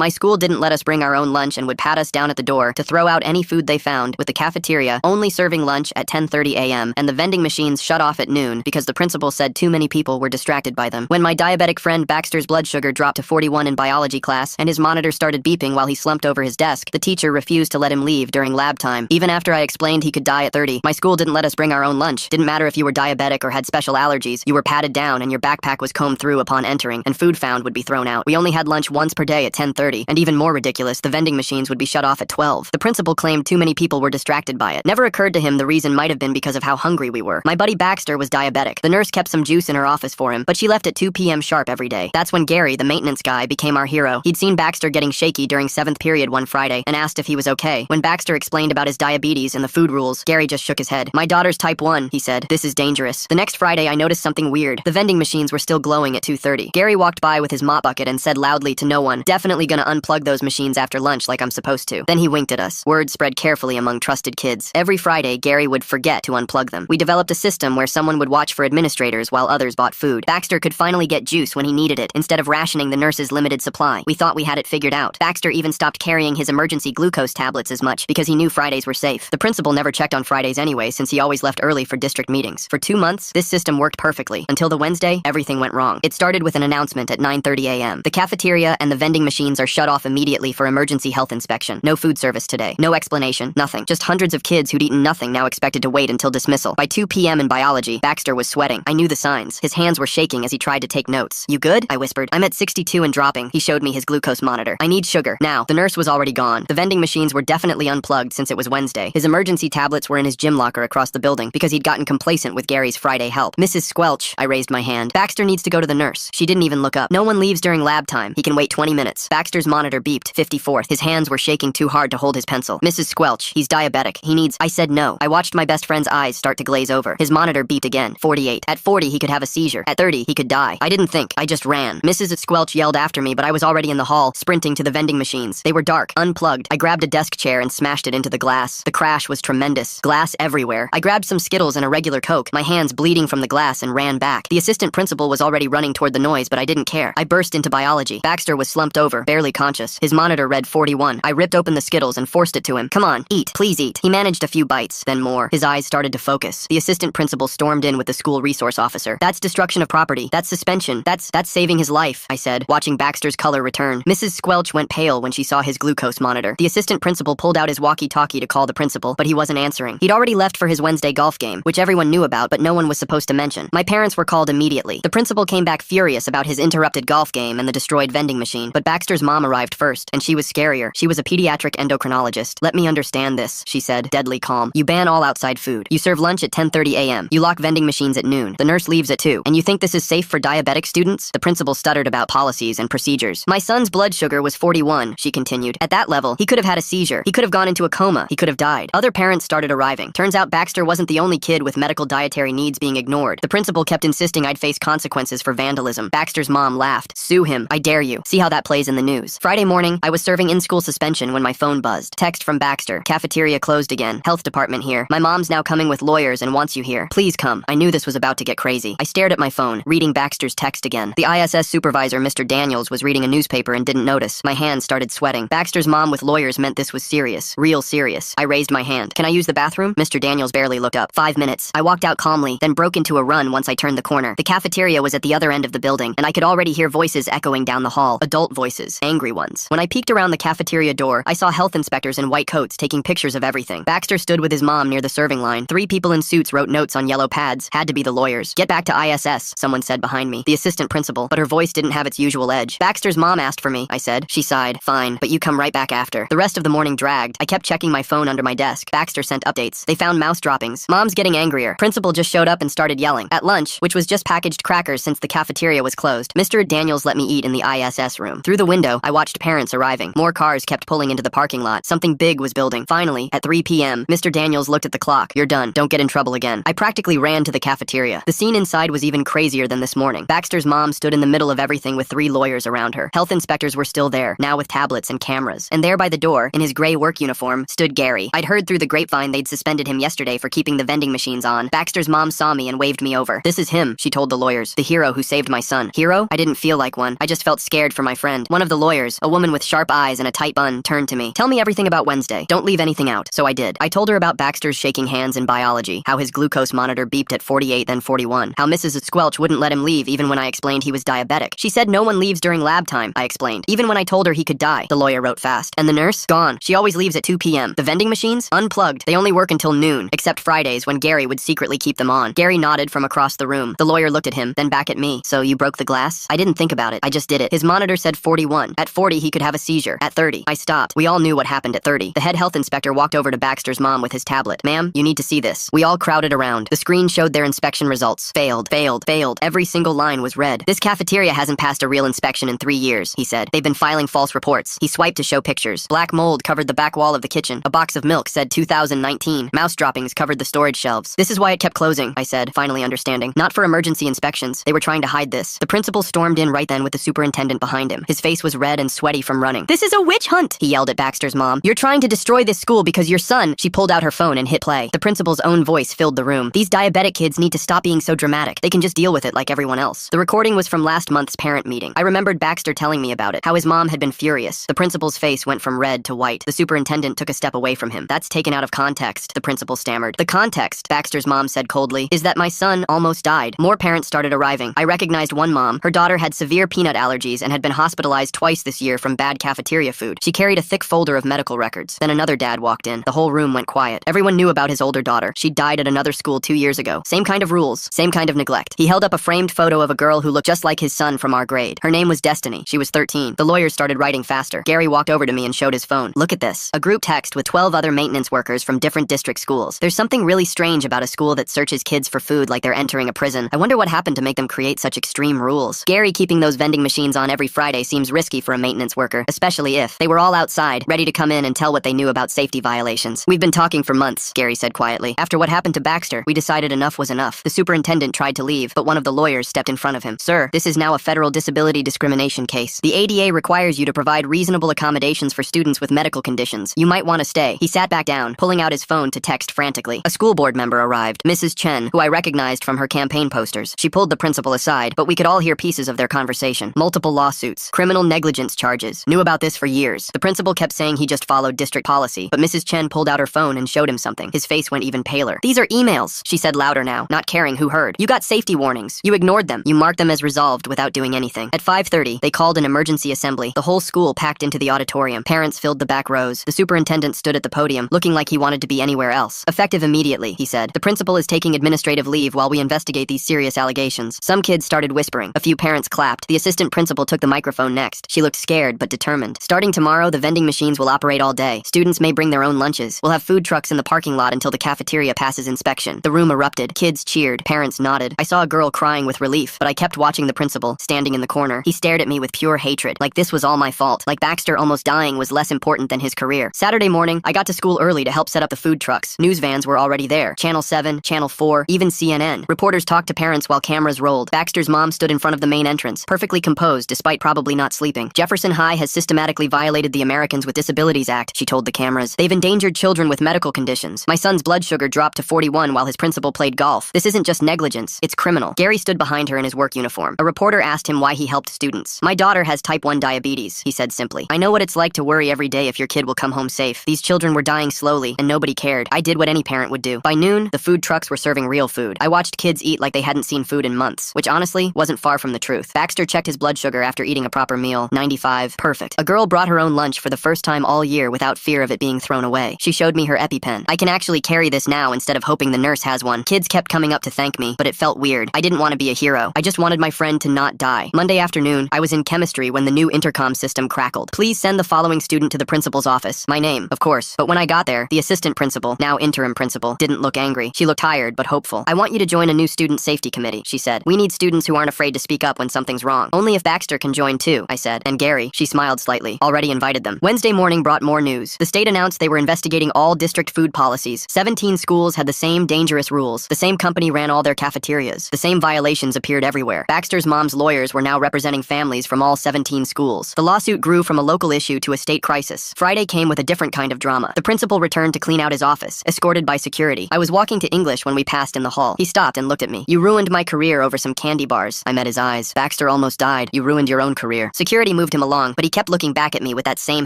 My school didn't let us bring our own lunch and would pat us down at the door to throw out any food they found, with the cafeteria only serving lunch at 10:30 a.m. and the vending machines shut off at noon because the principal said too many people were distracted by them. When my diabetic friend Baxter's blood sugar dropped to 41 in biology class and his monitor started beeping while he slumped over his desk, the teacher refused to let him leave during lab time. Even after I explained he could die at 30, my school didn't let us bring our own lunch. Didn't matter if you were diabetic or had special allergies, you were patted down and your backpack was combed through upon entering, and food found would be thrown out. We only had lunch once per day at 10:30, and even more ridiculous, the vending machines would be shut off at 12. The principal claimed too many people were distracted by it. Never occurred to him the reason might have been because of how hungry we were. My buddy Baxter was diabetic. The nurse kept some juice in her office for him, but she left at 2 p.m. sharp every day. That's when Gary, the maintenance guy, became our hero. He'd seen Baxter getting shaky during 7th period one Friday and asked if he was okay. When Baxter explained about his diabetes and the food rules, Gary just shook his head. "My daughter's type 1, he said. This is dangerous." The next Friday, I noticed something weird. The vending machines were still glowing at 2:30. Gary walked by with his mop bucket and said loudly to no one, "Definitely gonna unplug those machines after lunch like I'm supposed to." Then he winked at us. Word spread carefully among trusted kids. Every Friday, Gary would forget to unplug them. We developed a system where someone would watch for administrators while others bought food. Baxter could finally get juice when he needed it, instead of rationing the nurse's limited supply. We thought we had it figured out. Baxter even stopped carrying his emergency glucose tablets as much because he knew Fridays were safe. The principal never checked on Fridays anyway, since he always left early for district meetings. For 2 months, this system worked perfectly. Until the Wednesday, everything went wrong. It started with an announcement at 9:30 a.m. The cafeteria and the vending machines are shut off immediately for emergency health inspection. No food service today. No explanation. Nothing. Just hundreds of kids who'd eaten nothing now expected to wait until dismissal. By 2 p.m. in biology, Baxter was sweating. I knew the signs. His hands were shaking as he tried to take notes. "You good?" I whispered. "I'm at 62 and dropping." He showed me his glucose monitor. "I need sugar. Now." The nurse was already gone. The vending machines were definitely unplugged since it was Wednesday. His emergency tablets were in his gym locker across the building because he'd gotten complacent with Gary's Friday help. "Mrs. Squelch," I raised my hand. "Baxter needs to go to the nurse." She didn't even look up. "No one leaves during lab time. He can wait 20 minutes. Baxter's monitor beeped. 54th. His hands were shaking too hard to hold his pencil. "Mrs. Squelch, he's diabetic. He needs—" I said no. I watched my best friend's eyes start to glaze over. His monitor beeped again. 48. At 40, he could have a seizure. At 30, he could die. I didn't think. I just ran. Mrs. Squelch yelled after me, but I was already in the hall, sprinting to the vending machines. They were dark, unplugged. I grabbed a desk chair and smashed it into the glass. The crash was tremendous. Glass everywhere. I grabbed some Skittles and a regular Coke, my hands bleeding from the glass, and ran back. The assistant principal was already running toward the noise, but I didn't care. I burst into biology. Baxter was slumped over, barely conscious. His monitor read 41. I ripped open the Skittles and forced it to him. "Come on, eat. Please eat." He managed a few bites, then more. His eyes started to focus. The assistant principal stormed in with the school resource officer. "That's destruction of property. That's suspension. That's saving his life," I said, watching Baxter's color return. Mrs. Squelch went pale when she saw his glucose monitor. The assistant principal pulled out his walkie-talkie to call the principal, but he wasn't answering. He'd already left for his Wednesday golf game, which everyone knew about but no one was supposed to mention. My parents were called immediately. The principal came back furious about his interrupted golf game and the destroyed vending machine, but Baxter's mom arrived first, and she was scarier. She was a pediatric endocrinologist. "Let me understand this," she said, deadly calm. "You ban all outside food. You serve lunch at 10:30 a.m. You lock vending machines at noon. The nurse leaves at 2. And you think this is safe for diabetic students?" The principal stuttered about policies and procedures. "My son's blood sugar was 41, she continued. "At that level, he could have had a seizure. He could have gone into a coma. He could have died." Other parents started arriving. Turns out Baxter wasn't the only kid with medical dietary needs being ignored. The principal kept insisting I'd face consequences for vandalism. Baxter's mom laughed. "Sue him. I dare you. See how that plays in the news." Friday morning, I was serving in-school suspension when my phone buzzed. Text from Baxter. "Cafeteria closed again. Health department here. My mom's now coming with lawyers and wants you here. Please come." I knew this was about to get crazy. I stared at my phone, reading Baxter's text again. The ISS supervisor, Mr. Daniels, was reading a newspaper and didn't notice. My hands started sweating. Baxter's mom with lawyers meant this was serious. Real serious. I raised my hand. "Can I use the bathroom?" Mr. Daniels barely looked up. 5 minutes. I walked out calmly, then broke into a run once I turned the corner. The cafeteria was at the other end of the building, and I could already hear voices echoing down the hall. Adult voices. Angry ones. When I peeked around the cafeteria door, I saw health inspectors in white coats taking pictures of everything. Baxter stood with his mom near the serving line. 3 people in suits wrote notes on yellow pads. Had to be the lawyers. "Get back to ISS, someone said behind me. The assistant principal, but her voice didn't have its usual edge. "Baxter's mom asked for me," I said. She sighed. "Fine, but you come right back after." The rest of the morning dragged. I kept checking my phone under my desk. Baxter sent updates. They found mouse droppings. Mom's getting angrier. Principal just showed up and started yelling. At lunch, which was just packaged crackers since the cafeteria was closed, Mr. Daniels let me eat in the ISS room. Through the window, I watched parents arriving. More cars kept pulling into the parking lot. Something big was building. Finally, at 3 p.m., Mr. Daniels looked at the clock. "You're done. Don't get in trouble again." I practically ran to the cafeteria. The scene inside was even crazier than this morning. Baxter's mom stood in the middle of everything with 3 lawyers around her. Health inspectors were still there, now with tablets and cameras. And there by the door, in his gray work uniform, stood Gary. I'd heard through the grapevine they'd suspended him yesterday for keeping the vending machines on. Baxter's mom saw me and waved me over. "This is him," she told the lawyers. "The hero who saved my son." Hero? I didn't feel like one. I just felt scared for my friend. One of the lawyers lawyers, a woman with sharp eyes and a tight bun, turned to me. Tell me everything about Wednesday. Don't leave anything out. So I did. I told her about Baxter's shaking hands in biology, how his glucose monitor beeped at 48 then 41, how Mrs. Squelch wouldn't let him leave even when I explained he was diabetic. She said no one leaves during lab time, I explained. Even when I told her he could die, the lawyer wrote fast. And the nurse? Gone. She always leaves at 2 p.m. The vending machines? Unplugged. They only work until noon, except Fridays when Gary would secretly keep them on. Gary nodded from across the room. The lawyer looked at him, then back at me. So you broke the glass? I didn't think about it. I just did it. His monitor said 41. At 40, he could have a seizure. At 30, I stopped. We all knew what happened at 30. The head health inspector walked over to Baxter's mom with his tablet. Ma'am, you need to see this. We all crowded around. The screen showed their inspection results. Failed, failed, failed. Every single line was red. This cafeteria hasn't passed a real inspection in 3 years, he said. They've been filing false reports. He swiped to show pictures. Black mold covered the back wall of the kitchen. A box of milk said 2019. Mouse droppings covered the storage shelves. This is why it kept closing, I said, finally understanding. Not for emergency inspections. They were trying to hide this. The principal stormed in right then with the superintendent behind him. His face was red and sweaty from running. This is a witch hunt, he yelled at Baxter's mom. You're trying to destroy this school because your son. She pulled out her phone and hit play. The principal's own voice filled the room. These diabetic kids need to stop being so dramatic. They can just deal with it like everyone else. The recording was from last month's parent meeting. I remembered Baxter telling me about it, how his mom had been furious. The principal's face went from red to white. The superintendent took a step away from him. That's taken out of context, the principal stammered. The context, Baxter's mom said coldly, is that my son almost died. More parents started arriving. I recognized one mom. Her daughter had severe peanut allergies and had been hospitalized twice this year from bad cafeteria food. She carried a thick folder of medical records. Then another dad walked in. The whole room went quiet. Everyone knew about his older daughter. She died at another school 2 years ago. Same kind of rules, same kind of neglect. He held up a framed photo of a girl who looked just like his son from our grade. Her name was Destiny. She was 13. The lawyers started writing faster. Gary walked over to me and showed his phone. Look at this. A group text with 12 other maintenance workers from different district schools. There's something really strange about a school that searches kids for food like they're entering a prison. I wonder what happened to make them create such extreme rules. Gary keeping those vending machines on every Friday seems risky for a maintenance worker, especially if they were all outside, ready to come in and tell what they knew about safety violations. We've been talking for months, Gary said quietly. After what happened to Baxter, we decided enough was enough. The superintendent tried to leave, but one of the lawyers stepped in front of him. Sir, this is now a federal disability discrimination case. The ADA requires you to provide reasonable accommodations for students with medical conditions. You might want to stay. He sat back down, pulling out his phone to text frantically. A school board member arrived, Mrs. Chen, who I recognized from her campaign posters. She pulled the principal aside, but we could all hear pieces of their conversation. Multiple lawsuits, criminal negligence charges. Knew about this for years. The principal kept saying he just followed district policy, but Mrs. Chen pulled out her phone and showed him something. His face went even paler. These are emails, she said louder now, not caring who heard. You got safety warnings. You ignored them. You marked them as resolved without doing anything. At 5:30, they called an emergency assembly. The whole school packed into the auditorium. Parents filled the back rows. The superintendent stood at the podium, looking like he wanted to be anywhere else. Effective immediately, he said. The principal is taking administrative leave while we investigate these serious allegations. Some kids started whispering. A few parents clapped. The assistant principal took the microphone next. She looked scared but determined. Starting tomorrow, the vending machines will operate all day. Students may bring their own lunches. We'll have food trucks in the parking lot until the cafeteria passes inspection. The room erupted. Kids cheered. Parents nodded. I saw a girl crying with relief, but I kept watching the principal, standing in the corner. He stared at me with pure hatred, like this was all my fault, like Baxter almost dying was less important than his career. Saturday morning, I got to school early to help set up the food trucks. News vans were already there. Channel 7, Channel 4, even CNN. Reporters talked to parents while cameras rolled. Baxter's mom stood in front of the main entrance, perfectly composed despite probably not sleeping. Jefferson High has systematically violated the Americans with Disabilities Act, she told the cameras. They've endangered children with medical conditions. My son's blood sugar dropped to 41 while his principal played golf. This isn't just negligence, it's criminal. Gary stood behind her in his work uniform. A reporter asked him why he helped students. My daughter has type 1 diabetes, he said simply. I know what it's like to worry every day if your kid will come home safe. These children were dying slowly, and nobody cared. I did what any parent would do. By noon, the food trucks were serving real food. I watched kids eat like they hadn't seen food in months, which honestly wasn't far from the truth. Baxter checked his blood sugar after eating a proper meal. 95. Perfect. A girl brought her own lunch for the first time all year without fear of it being thrown away. She showed me her EpiPen. I can actually carry this now instead of hoping the nurse has one. Kids kept coming up to thank me, but it felt weird. I didn't want to be a hero. I just wanted my friend to not die. Monday afternoon, I was in chemistry when the new intercom system crackled. Please send the following student to the principal's office. My name, of course. But when I got there, the assistant principal, now interim principal, didn't look angry. She looked tired but hopeful. I want you to join a new student safety committee, she said. We need students who aren't afraid to speak up when something's wrong. Only if Baxter can join too, I said. And Gary, she smiled slightly, already invited them. Wednesday morning brought more news. The state announced they were investigating all district food policies. 17 schools had the same dangerous rules. The same company ran all their cafeterias. The same violations appeared everywhere. Baxter's mom's lawyers were now representing families from all 17 schools. The lawsuit grew from a local issue to a state crisis. Friday came with a different kind of drama. The principal returned to clean out his office, escorted by security. I was walking to English when we passed in the hall. He stopped and looked at me. You ruined my career over some candy bars. I met his eyes. Baxter almost died. You ruined your own career. Security Gary moved him along, but he kept looking back at me with that same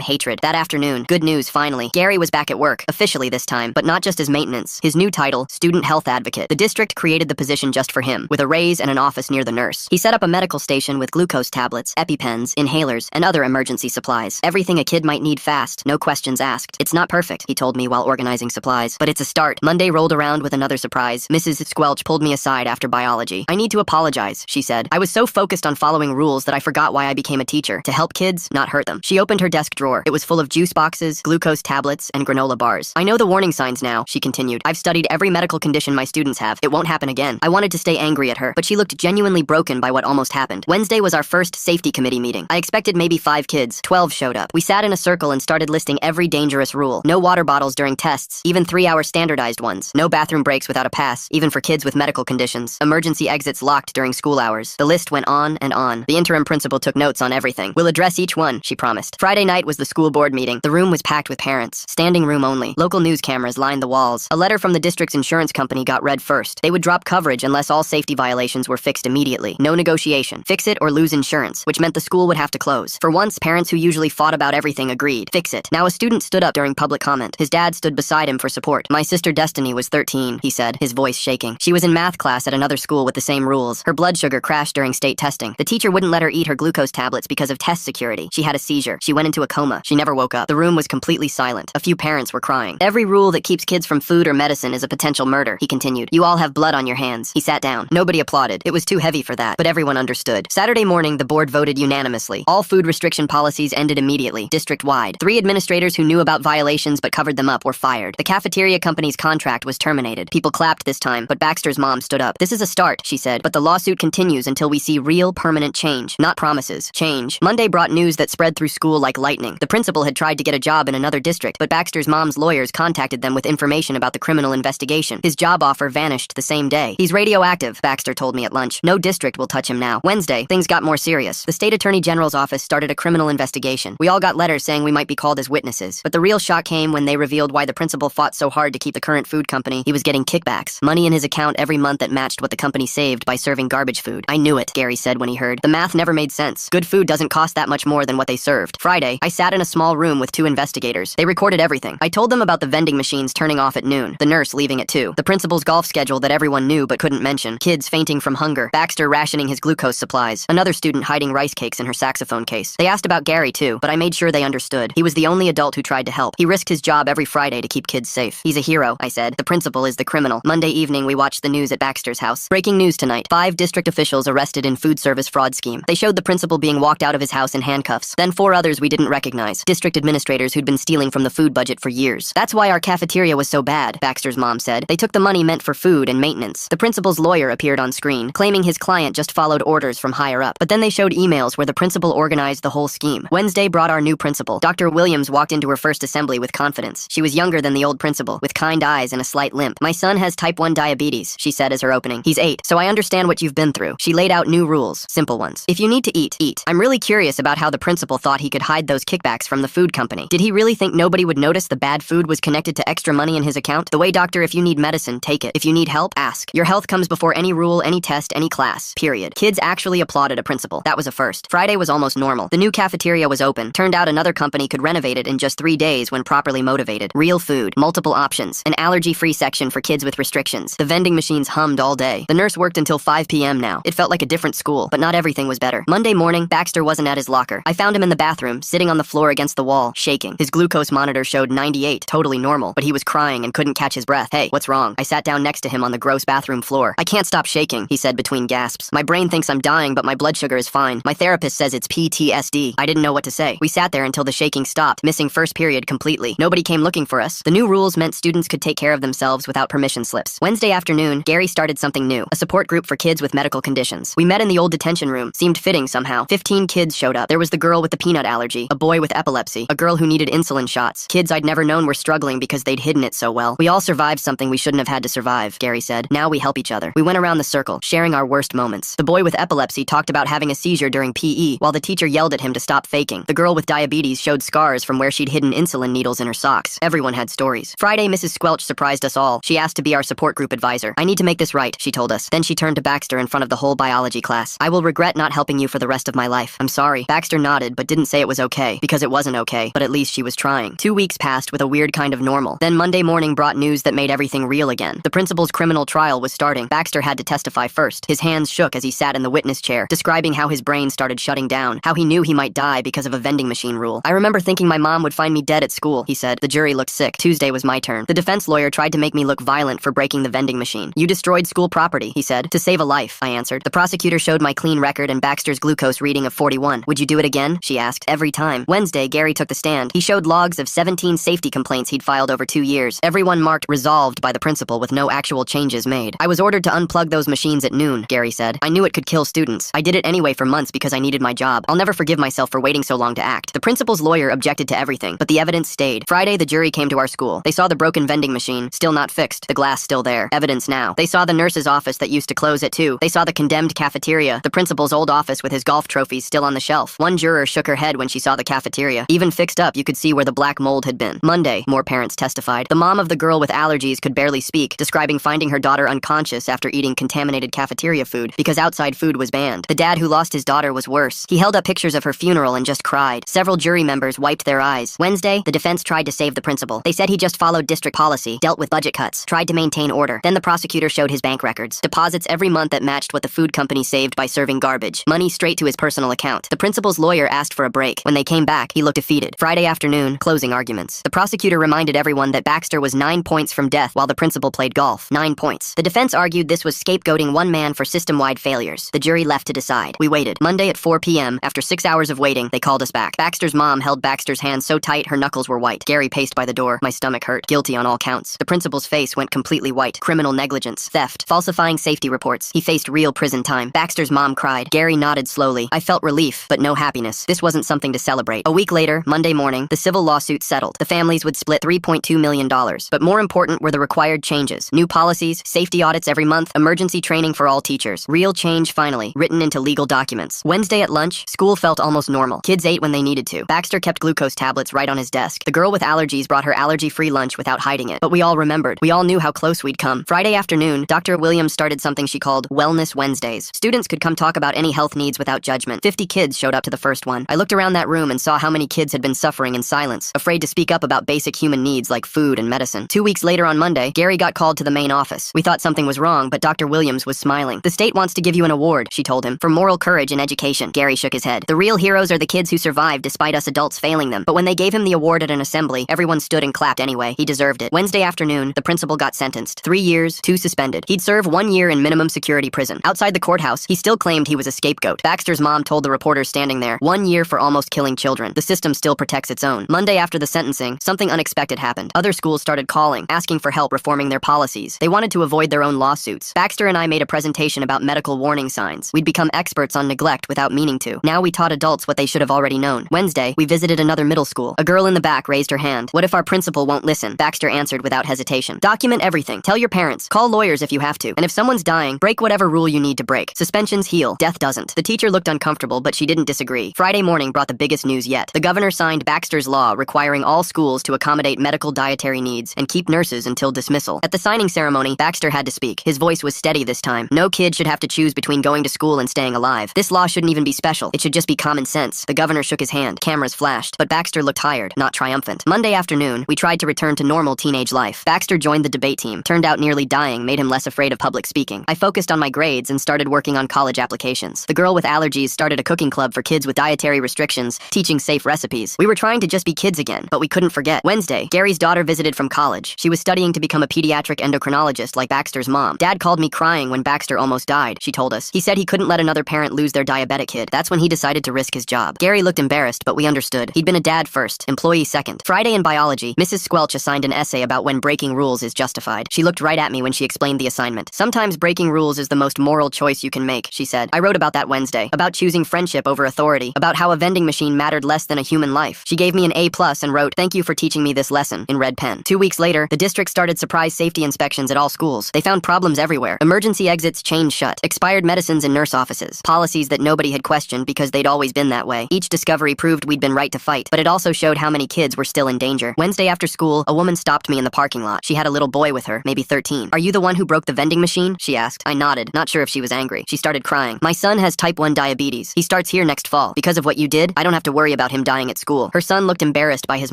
hatred. That afternoon, good news finally. Gary was back at work, officially this time, but not just as maintenance. His new title, Student Health Advocate. The district created the position just for him, with a raise and an office near the nurse. He set up a medical station with glucose tablets, EpiPens, inhalers, and other emergency supplies. Everything a kid might need fast, no questions asked. It's not perfect, he told me while organizing supplies, but it's a start. Monday rolled around with another surprise. Mrs. Squelch pulled me aside after biology. I need to apologize, she said. I was so focused on following rules that I forgot why I became a teacher. To help kids, not hurt them. She opened her desk drawer. It was full of juice boxes, glucose tablets, and granola bars. I know the warning signs now, she continued. I've studied every medical condition my students have. It won't happen again. I wanted to stay angry at her, but she looked genuinely broken by what almost happened. Wednesday was our first safety committee meeting. I expected maybe 5 kids. 12 showed up. We sat in a circle and started listing every dangerous rule. No water bottles during tests, even 3-hour standardized ones. No bathroom breaks without a pass, even for kids with medical conditions. Emergency exits locked during school hours. The list went on and on. The interim principal took notes on everything. We'll address each one, she promised. Friday night was the school board meeting. The room was packed with parents. Standing room only. Local news cameras lined the walls. A letter from the district's insurance company got read first. They would drop coverage unless all safety violations were fixed immediately. No negotiation. Fix it or lose insurance, which meant the school would have to close. For once, parents who usually fought about everything agreed. Fix it. Now a student stood up during public comment. His dad stood beside him for support. My sister Destiny was 13, he said, his voice shaking. She was in math class at another school with the same rules. Her blood sugar crashed during state testing. The teacher wouldn't let her eat her glucose tablets because of test security. She had a seizure. She went into a coma. She never woke up. The room was completely silent. A few parents were crying. Every rule that keeps kids from food or medicine is a potential murder, he continued. You all have blood on your hands. He sat down. Nobody applauded. It was too heavy for that, but everyone understood. Saturday morning, the board voted unanimously. All food restriction policies ended immediately, district-wide. 3 administrators who knew about violations but covered them up were fired. The cafeteria company's contract was terminated. People clapped this time, but Baxter's mom stood up. This is a start, she said, but the lawsuit continues until we see real, permanent change. Not promises. Change. Monday brought news that spread through school like lightning. The principal had tried to get a job in another district, but Baxter's mom's lawyers contacted them with information about the criminal investigation. His job offer vanished the same day. He's radioactive, Baxter told me at lunch. No district will touch him now. Wednesday, things got more serious. The state attorney general's office started a criminal investigation. We all got letters saying we might be called as witnesses, but the real shock came when they revealed why the principal fought so hard to keep the current food company. He was getting kickbacks, money in his account every month that matched what the company saved by serving garbage food. I knew it, Gary said when he heard. The math never made sense. Good food doesn't cost that much more than what they served. Friday, I sat in a small room with 2 investigators. They recorded everything. I told them about the vending machines turning off at noon, the nurse leaving at 2, the principal's golf schedule that everyone knew but couldn't mention, kids fainting from hunger, Baxter rationing his glucose supplies, another student hiding rice cakes in her saxophone case. They asked about Gary too, but I made sure they understood. He was the only adult who tried to help. He risked his job every Friday to keep kids safe. He's a hero, I said. The principal is the criminal. Monday evening, we watched the news at Baxter's house. Breaking news tonight. 5 district officials arrested in food service fraud scheme. They showed the principal being walked out of his house in handcuffs. Then 4 others we didn't recognize. District administrators who'd been stealing from the food budget for years. That's why our cafeteria was so bad, Baxter's mom said. They took the money meant for food and maintenance. The principal's lawyer appeared on screen, claiming his client just followed orders from higher up. But then they showed emails where the principal organized the whole scheme. Wednesday brought our new principal. Dr. Williams walked into her first assembly with confidence. She was younger than the old principal, with kind eyes and a slight limp. My son has type 1 diabetes, she said as her opening. He's 8, so I understand what you've been through. She laid out new rules, simple ones. If you need to eat, eat. I'm really curious about how the principal thought he could hide those kickbacks from the food company. Did he really think nobody would notice the bad food was connected to extra money in his account? The way, doctor, if you need medicine, take it. If you need help, ask. Your health comes before any rule, any test, any class. Period. Kids actually applauded a principal. That was a first. Friday was almost normal. The new cafeteria was open. Turned out another company could renovate it in just 3 days when properly motivated. Real food, multiple options, an allergy-free section for kids with restrictions. The vending machines hummed all day. The nurse worked until 5 p.m. now. It felt like a different school, but not everything was better. Monday morning, Baxter wasn't at his locker. I found him in the bathroom, sitting on the floor against the wall, shaking. His glucose monitor showed 98, totally normal, but he was crying and couldn't catch his breath. Hey, what's wrong? I sat down next to him on the gross bathroom floor. I can't stop shaking, he said between gasps. My brain thinks I'm dying, but my blood sugar is fine. My therapist says it's PTSD. I didn't know what to say. We sat there until the shaking stopped, missing first period completely. Nobody came looking for us. The new rules meant students could take care of themselves without permission slips. Wednesday afternoon, Gary started something new, a support group for kids with medical conditions. We met in the old detention room. Seemed fitting somehow. 15 kids showed up. There was the girl with the peanut allergy, a boy with epilepsy, a girl who needed insulin shots. Kids I'd never known were struggling because they'd hidden it so well. We all survived something we shouldn't have had to survive, Gary said. Now we help each other. We went around the circle, sharing our worst moments. The boy with epilepsy talked about having a seizure during PE, while the teacher yelled at him to stop faking. The girl with diabetes showed scars from where she'd hidden insulin needles in her socks. Everyone had stories. Friday, Mrs. Squelch surprised us all. She asked to be our support group advisor. I need to make this right, she told us. Then she turned to Baxter in front of the whole biology class. I will regret not helping you for the rest of my life. I'm sorry. sorry. Baxter nodded but didn't say it was okay, because it wasn't okay, but at least she was trying. 2 weeks passed with a weird kind of normal. Then Monday morning brought news that made everything real again. The principal's criminal trial was starting. Baxter had to testify first. His hands shook as he sat in the witness chair, describing how his brain started shutting down, how he knew he might die because of a vending machine rule. I remember thinking my mom would find me dead at school, he said. The jury looked sick. Tuesday was my turn. The defense lawyer tried to make me look violent for breaking the vending machine. You destroyed school property, he said. To save a life, I answered. The prosecutor showed my clean record and Baxter's glucose reading of 41. Would you do it again? She asked. Every time. Wednesday, Gary took the stand. He showed logs of 17 safety complaints he'd filed over 2 years. Everyone marked resolved by the principal with no actual changes made. I was ordered to unplug those machines at noon, Gary said. I knew it could kill students. I did it anyway for months because I needed my job. I'll never forgive myself for waiting so long to act. The principal's lawyer objected to everything, but the evidence stayed. Friday, the jury came to our school. They saw the broken vending machine, still not fixed. The glass still there. Evidence now. They saw the nurse's office that used to close at 2. They saw the condemned cafeteria, the principal's old office with his golf trophies still on the shelf. One juror shook her head when she saw the cafeteria. Even fixed up, you could see where the black mold had been. Monday, more parents testified. The mom of the girl with allergies could barely speak, describing finding her daughter unconscious after eating contaminated cafeteria food because outside food was banned. The dad who lost his daughter was worse. He held up pictures of her funeral and just cried. Several jury members wiped their eyes. Wednesday, the defense tried to save the principal. They said he just followed district policy, dealt with budget cuts, tried to maintain order. Then the prosecutor showed his bank records. Deposits every month that matched what the food company saved by serving garbage. Money straight to his personal account. The principal's lawyer asked for a break. When they came back, he looked defeated. Friday afternoon, closing arguments. The prosecutor reminded everyone that Baxter was 9 points from death while the principal played golf. 9 points. The defense argued this was scapegoating one man for system-wide failures. The jury left to decide. We waited. Monday at 4 p.m., after 6 hours of waiting, they called us back. Baxter's mom held Baxter's hand so tight her knuckles were white. Gary paced by the door. My stomach hurt. Guilty on all counts. The principal's face went completely white. Criminal negligence, theft, falsifying safety reports. He faced real prison time. Baxter's mom cried. Gary nodded slowly. I felt relief, but no happiness. This wasn't something to celebrate. A week later, Monday morning, the civil lawsuit settled. The families would split $3.2 million. But more important were the required changes. New policies, safety audits every month, emergency training for all teachers. Real change finally, written into legal documents. Wednesday at lunch, school felt almost normal. Kids ate when they needed to. Baxter kept glucose tablets right on his desk. The girl with allergies brought her allergy-free lunch without hiding it. But we all remembered. We all knew how close we'd come. Friday afternoon, Dr. Williams started something she called Wellness Wednesdays. Students could come talk about any health needs without judgment. 50 kids showed up to the first one. I looked around that room and saw how many kids had been suffering in silence, afraid to speak up about basic human needs like food and medicine. 2 weeks later on Monday, Gary got called to the main office. We thought something was wrong, but Dr. Williams was smiling. The state wants to give you an award, she told him, for moral courage in education. Gary shook his head. The real heroes are the kids who survived despite us adults failing them. But when they gave him the award at an assembly, everyone stood and clapped anyway. He deserved it. Wednesday afternoon, the principal got sentenced. 3 years, 2 suspended. He'd serve 1 year in minimum security prison. Outside the courthouse, he still claimed he was a scapegoat. Baxter's mom told the reporters standing there, 1 year for almost killing children. The system still protects its own. Monday after the sentencing, something unexpected happened. Other schools started calling, asking for help reforming their policies. They wanted to avoid their own lawsuits. Baxter and I made a presentation about medical warning signs. We'd become experts on neglect without meaning to. Now we taught adults what they should have already known. Wednesday, we visited another middle school. A girl in the back raised her hand. What if our principal won't listen? Baxter answered without hesitation. Document everything. Tell your parents. Call lawyers if you have to. And if someone's dying, break whatever rule you need to break. Suspensions heal. Death doesn't. The teacher looked uncomfortable, but she didn't disagree. Friday morning brought the biggest news yet. The governor signed Baxter's law requiring all schools to accommodate medical dietary needs and keep nurses until dismissal. At the signing ceremony, Baxter had to speak. His voice was steady this time. No kid should have to choose between going to school and staying alive. This law shouldn't even be special. It should just be common sense. The governor shook his hand. Cameras flashed, but Baxter looked tired, not triumphant. Monday afternoon, we tried to return to normal teenage life. Baxter joined the debate team. Turned out nearly dying made him less afraid of public speaking. I focused on my grades and started working on college applications. The girl with allergies started a cooking club for kids with dietary restrictions, teaching safe recipes. We were trying to just be kids again, but we couldn't forget. Wednesday, Gary's daughter visited from college. She was studying to become a pediatric endocrinologist like Baxter's mom. Dad called me crying when Baxter almost died, she told us. He said he couldn't let another parent lose their diabetic kid. That's when he decided to risk his job. Gary looked embarrassed, but we understood. He'd been a dad first, employee second. Friday in biology, Mrs. Squelch assigned an essay about when breaking rules is justified. She looked right at me when she explained the assignment. Sometimes breaking rules is the most moral choice you can make, she said. I wrote about that Wednesday, about choosing friendship over authority, about how a vending machine mattered less than a human life. She gave me an A+ and wrote, "Thank you for teaching me this lesson," in red pen. 2 weeks later, the district started surprise safety inspections at all schools. They found problems everywhere. Emergency exits chained shut, expired medicines in nurse offices, policies that nobody had questioned because they'd always been that way. Each discovery proved we'd been right to fight, but it also showed how many kids were still in danger. Wednesday after school, a woman stopped me in the parking lot. She had a little boy with her, maybe 13. "Are you the one who broke the vending machine?" she asked. I nodded, not sure if she was angry. She started crying. "My son has type 1 diabetes. He starts starts here next fall. Because of what you did, I don't have to worry about him dying at school. Her son looked embarrassed by his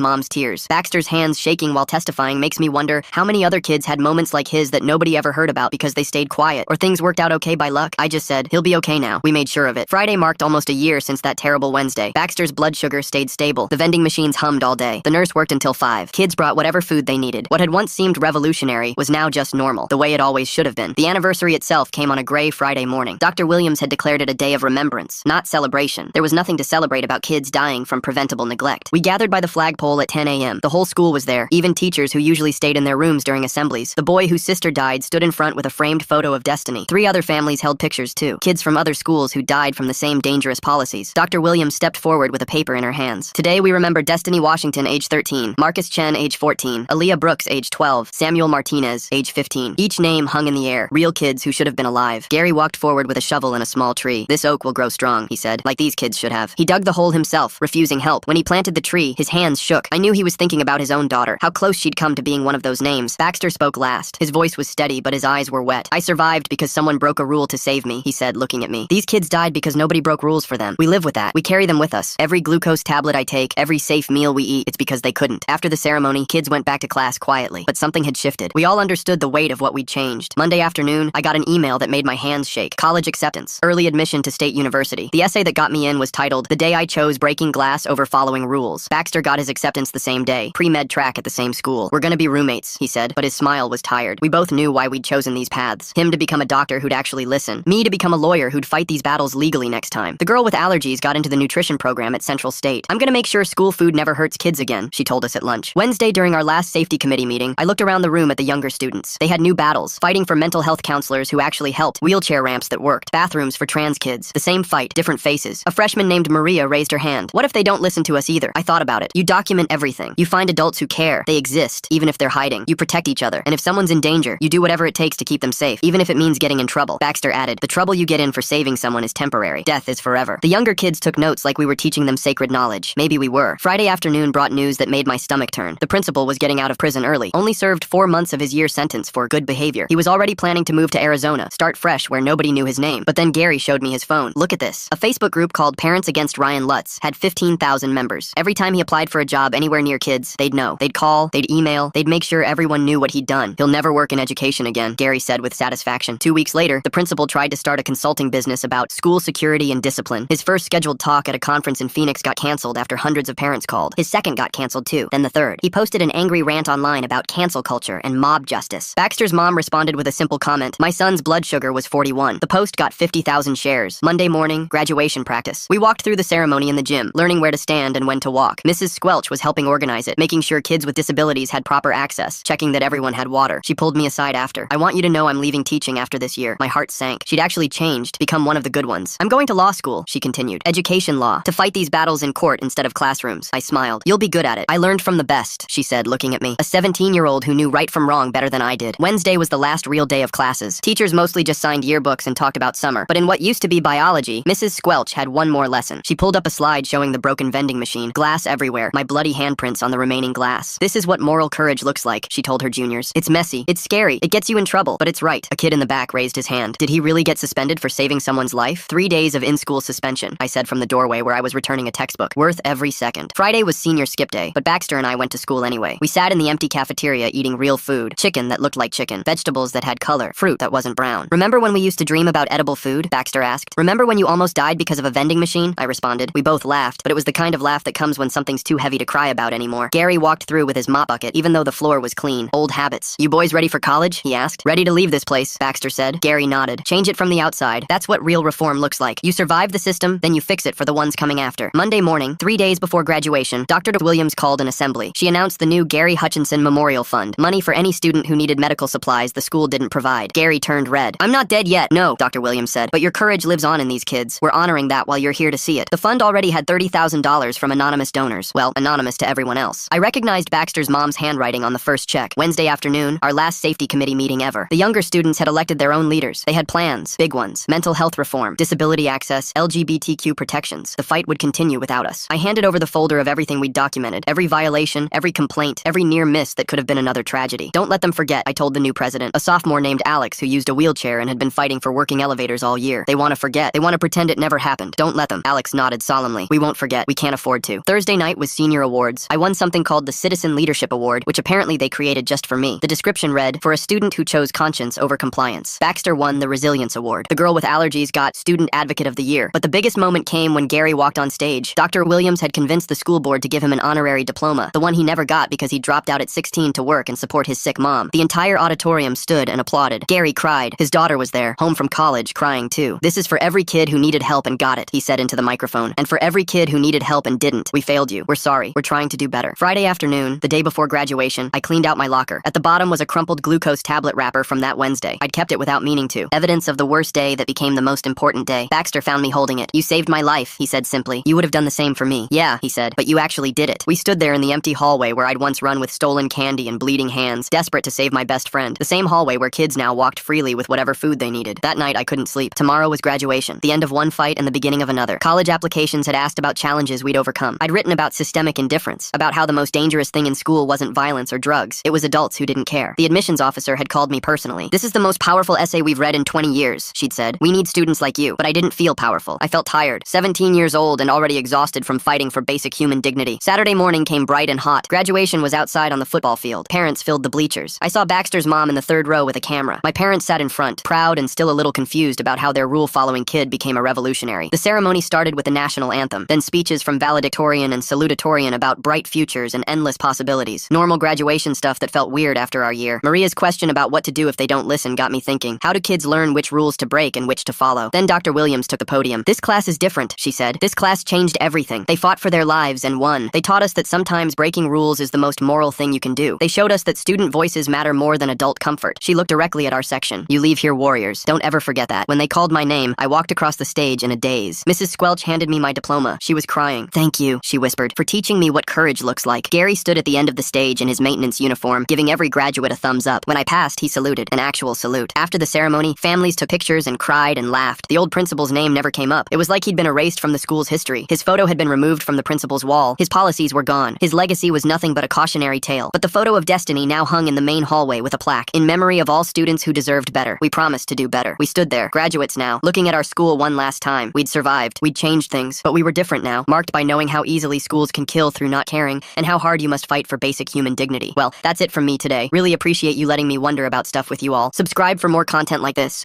mom's tears. Baxter's hands shaking while testifying makes me wonder how many other kids had moments like his that nobody ever heard about because they stayed quiet, or things worked out okay by luck. I just said, he'll be okay now. We made sure of it. Friday marked almost a year since that terrible Wednesday. Baxter's blood sugar stayed stable. The vending machines hummed all day. The nurse worked until 5. Kids brought whatever food they needed. What had once seemed revolutionary was now just normal, the way it always should have been. The anniversary itself came on a gray Friday morning. Dr. Williams had declared it a day of remembrance, not celebration. There was nothing to celebrate about kids dying from preventable neglect. We gathered by the flagpole at 10 a.m. The whole school was there, even teachers who usually stayed in their rooms during assemblies. The boy whose sister died stood in front with a framed photo of Destiny. 3 other families held pictures too. Kids from other schools who died from the same dangerous policies. Dr. Williams stepped forward with a paper in her hands. Today we remember Destiny Washington, age 13, Marcus Chen, age 14, Aaliyah Brooks, age 12, Samuel Martinez, age 15. Each name hung in the air. Real kids who should have been alive. Gary walked forward with a shovel and a small tree. This oak will grow strong, he said, like these kids should have. He dug the hole himself, refusing help. When he planted the tree, his hands shook. I knew he was thinking about his own daughter, how close she'd come to being one of those names. Baxter spoke last. His voice was steady, but his eyes were wet. I survived because someone broke a rule to save me, he said, looking at me. These kids died because nobody broke rules for them. We live with that. We carry them with us. Every glucose tablet I take, every safe meal we eat, it's because they couldn't. After the ceremony, kids went back to class quietly, but something had shifted. We all understood the weight of what we'd changed. Monday afternoon, I got an email that made my hands shake. College acceptance. Early admission to State University. The essay that got me in was titled, "The Day I Chose Breaking Glass Over Following Rules." Baxter got his acceptance the same day. Pre-med track at the same school. We're gonna be roommates, he said, but his smile was tired. We both knew why we'd chosen these paths. Him to become a doctor who'd actually listen. Me to become a lawyer who'd fight these battles legally next time. The girl with allergies got into the nutrition program at Central State. I'm gonna make sure school food never hurts kids again, she told us at lunch. Wednesday, during our last safety committee meeting, I looked around the room at the younger students. They had new battles, fighting for mental health counselors who actually helped, wheelchair ramps that worked, bathrooms for trans kids. The same fight, different faces. A freshman named Maria raised her hand. What if they don't listen to us either? I thought about it. You document everything. You find adults who care. They exist, even if they're hiding. You protect each other. And if someone's in danger, you do whatever it takes to keep them safe, even if it means getting in trouble. Baxter added, the trouble you get in for saving someone is temporary. Death is forever. The younger kids took notes like we were teaching them sacred knowledge. Maybe we were. Friday afternoon brought news that made my stomach turn. The principal was getting out of prison early. Only served 4 months of his year sentence for good behavior. He was already planning to move to Arizona, start fresh where nobody knew his name. But then Gary showed me his phone. Look at this. A Facebook group called Parents Against Ryan Lutz had 15,000 members. Every time he applied for a job anywhere near kids, they'd know. They'd call, they'd email, they'd make sure everyone knew what he'd done. He'll never work in education again, Gary said with satisfaction. 2 weeks later, the principal tried to start a consulting business about school security and discipline. His first scheduled talk at a conference in Phoenix got canceled after hundreds of parents called. His second got canceled too, then the third. He posted an angry rant online about cancel culture and mob justice. Baxter's mom responded with a simple comment. My son's blood sugar was 41. The post got 50,000 shares. Monday morning, graduation practice. We walked through the ceremony in the gym, learning where to stand and when to walk. Mrs. Squelch was helping organize it, making sure kids with disabilities had proper access, checking that everyone had water. She pulled me aside after. I want you to know I'm leaving teaching after this year. My heart sank. She'd actually changed, become one of the good ones. I'm going to law school, she continued. Education law, to fight these battles in court instead of classrooms. I smiled. You'll be good at it. I learned from the best, she said, looking at me. A 17-year-old who knew right from wrong better than I did. Wednesday was the last real day of classes. Teachers mostly just signed yearbooks and talked about summer. But in what used to be biology, Mrs. Squelch had one more lesson. She pulled up a slide showing the broken vending machine, glass everywhere, my bloody handprints on the remaining glass. This is what moral courage looks like, she told her juniors. It's messy, it's scary, it gets you in trouble, but it's right. A kid in the back raised his hand. Did he really get suspended for saving someone's life? 3 days of in-school suspension, I said from the doorway where I was returning a textbook. Worth every second. Friday was senior skip day, but Baxter and I went to school anyway. We sat in the empty cafeteria eating real food. Chicken that looked like chicken. Vegetables that had color. Fruit that wasn't brown. Remember when we used to dream about edible food? Baxter asked. Remember when you almost died because of a vending machine? I responded. We both laughed, but it was the kind of laugh that comes when something's too heavy to cry about anymore. Gary walked through with his mop bucket, even though the floor was clean. Old habits. You boys ready for college? He asked. Ready to leave this place, Baxter said. Gary nodded. Change it from the outside. That's what real reform looks like. You survive the system, then you fix it for the ones coming after. Monday morning, 3 days before graduation, Dr. Williams called an assembly. She announced the new Gary Hutchinson Memorial Fund, money for any student who needed medical supplies the school didn't provide. Gary turned red. I'm not dead yet, no, Dr. Williams said, but your courage lives on in these kids. We're honoring that while you're here to see it. The fund already had $30,000 from anonymous donors. Well, anonymous to everyone else. I recognized Baxter's mom's handwriting on the first check. Wednesday afternoon, our last safety committee meeting ever. The younger students had elected their own leaders. They had plans, big ones. Mental health reform, disability access, LGBTQ protections. The fight would continue without us. I handed over the folder of everything we'd documented. Every violation, every complaint, every near miss that could have been another tragedy. Don't let them forget, I told the new president, a sophomore named Alex who used a wheelchair and had been fighting for working elevators all year. They want to forget. They want to pretend it never happened. happened? Don't let them. Alex nodded solemnly. We won't forget. We can't afford to. Thursday night was senior awards. I won something called the Citizen Leadership Award, which apparently they created just for me. The description read, for a student who chose conscience over compliance. Baxter won the Resilience Award. The girl with allergies got Student Advocate of the Year. But the biggest moment came when Gary walked on stage. Dr. Williams had convinced the school board to give him an honorary diploma, the one he never got because he dropped out at 16 to work and support his sick mom. The entire auditorium stood and applauded. Gary cried. His daughter was there, home from college, crying too. This is for every kid who needed help and got it, he said into the microphone. And for every kid who needed help and didn't. We failed you. We're sorry. We're trying to do better. Friday afternoon, the day before graduation, I cleaned out my locker. At the bottom was a crumpled glucose tablet wrapper from that Wednesday. I'd kept it without meaning to. Evidence of the worst day that became the most important day. Baxter found me holding it. You saved my life, he said simply. You would have done the same for me. Yeah, he said, but you actually did it. We stood there in the empty hallway where I'd once run with stolen candy and bleeding hands, desperate to save my best friend. The same hallway where kids now walked freely with whatever food they needed. That night, I couldn't sleep. Tomorrow was graduation. The end of one fight and the beginning of another. College applications had asked about challenges we'd overcome. I'd written about systemic indifference, about how the most dangerous thing in school wasn't violence or drugs. It was adults who didn't care. The admissions officer had called me personally. This is the most powerful essay we've read in 20 years, she'd said. We need students like you. But I didn't feel powerful. I felt tired. 17 years old and already exhausted from fighting for basic human dignity. Saturday morning came bright and hot. Graduation was outside on the football field. Parents filled the bleachers. I saw Baxter's mom in the third row with a camera. My parents sat in front, proud and still a little confused about how their rule-following kid became a revolutionary. The ceremony started with the national anthem, then speeches from valedictorian and salutatorian about bright futures and endless possibilities. Normal graduation stuff that felt weird after our year. Maria's question about what to do if they don't listen got me thinking. How do kids learn which rules to break and which to follow? Then Dr. Williams took the podium. This class is different, she said. This class changed everything. They fought for their lives and won. They taught us that sometimes breaking rules is the most moral thing you can do. They showed us that student voices matter more than adult comfort. She looked directly at our section. You leave here warriors. Don't ever forget that. When they called my name, I walked across the stage in a daze. Mrs. Squelch handed me my diploma. She was crying. Thank you, she whispered, for teaching me what courage looks like. Gary stood at the end of the stage in his maintenance uniform, giving every graduate a thumbs up. When I passed, he saluted, an actual salute. After the ceremony, families took pictures and cried and laughed. The old principal's name never came up. It was like he'd been erased from the school's history. His photo had been removed from the principal's wall. His policies were gone. His legacy was nothing but a cautionary tale. But the photo of Destiny now hung in the main hallway with a plaque, in memory of all students who deserved better. We promised to do better. We stood there, graduates now, looking at our school one last time. We'd survived. We'd changed things. But we were different now, marked by knowing how easily schools can kill through not caring, and how hard you must fight for basic human dignity. Well, that's it from me today. Really appreciate you letting me wonder about stuff with you all. Subscribe for more content like this.